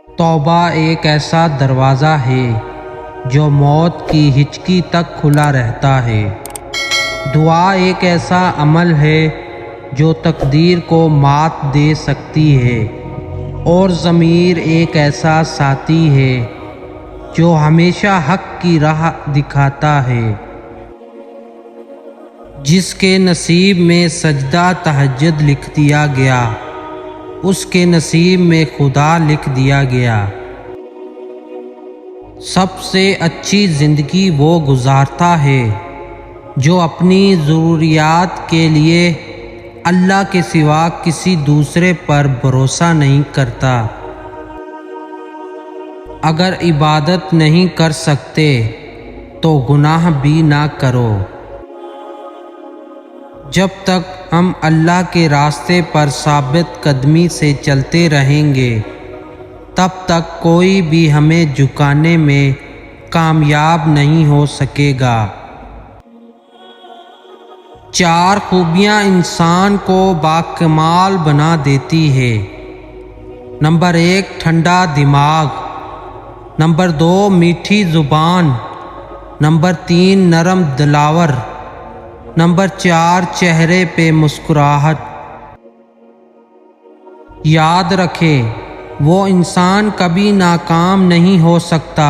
توبہ ایک ایسا دروازہ ہے جو موت کی ہچکی تک کھلا رہتا ہے۔ دعا ایک ایسا عمل ہے جو تقدیر کو مات دے سکتی ہے، اور ضمیر ایک ایسا ساتھی ہے جو ہمیشہ حق کی راہ دکھاتا ہے۔ جس کے نصیب میں سجدہ تہجد لکھ دیا گیا، اس کے نصیب میں خدا لکھ دیا گیا۔ سب سے اچھی زندگی وہ گزارتا ہے جو اپنی ضروریات کے لیے اللہ کے سوا کسی دوسرے پر بھروسہ نہیں کرتا۔ اگر عبادت نہیں کر سکتے تو گناہ بھی نہ کرو۔ جب تک ہم اللہ کے راستے پر ثابت قدمی سے چلتے رہیں گے، تب تک کوئی بھی ہمیں جھکانے میں کامیاب نہیں ہو سکے گا۔ 4 خوبیاں انسان کو باکمال بنا دیتی ہے۔ نمبر 1 ٹھنڈا دماغ، نمبر 2 میٹھی زبان، نمبر 3 نرم دلاور، نمبر 4 چہرے پہ مسکراہٹ۔ یاد رکھیں، وہ انسان کبھی ناکام نہیں ہو سکتا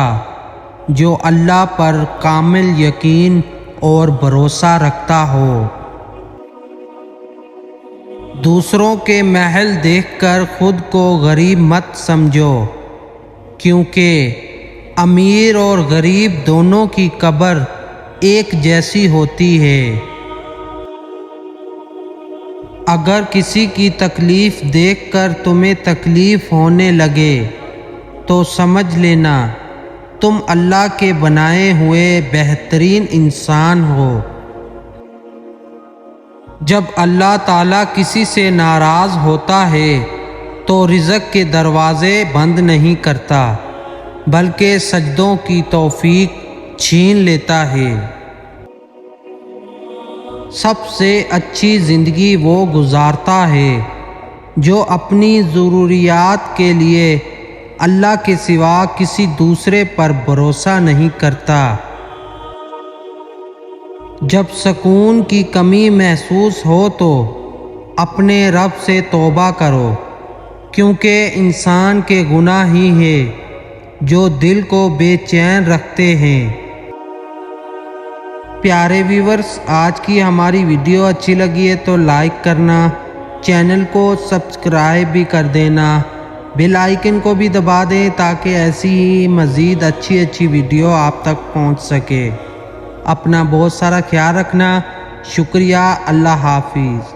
جو اللہ پر کامل یقین اور بھروسہ رکھتا ہو۔ دوسروں کے محل دیکھ کر خود کو غریب مت سمجھو، کیونکہ امیر اور غریب دونوں کی قبر ایک جیسی ہوتی ہے۔ اگر کسی کی تکلیف دیکھ کر تمہیں تکلیف ہونے لگے تو سمجھ لینا تم اللہ کے بنائے ہوئے بہترین انسان ہو۔ جب اللہ تعالیٰ کسی سے ناراض ہوتا ہے تو رزق کے دروازے بند نہیں کرتا، بلکہ سجدوں کی توفیق چھین لیتا ہے۔ سب سے اچھی زندگی وہ گزارتا ہے جو اپنی ضروریات کے لیے اللہ کے سوا کسی دوسرے پر بھروسہ نہیں کرتا۔ جب سکون کی کمی محسوس ہو تو اپنے رب سے توبہ کرو، کیونکہ انسان کے گناہ ہی ہیں جو دل کو بے چین رکھتے ہیں۔ پیارے ویورز، آج کی ہماری ویڈیو اچھی لگی ہے تو لائک کرنا، چینل کو سبسکرائب بھی کر دینا، بیل آئیکن کو بھی دبا دیں تاکہ ایسی ہی مزید اچھی ویڈیو آپ تک پہنچ سکے۔ اپنا بہت سارا خیال رکھنا۔ شکریہ۔ اللہ حافظ۔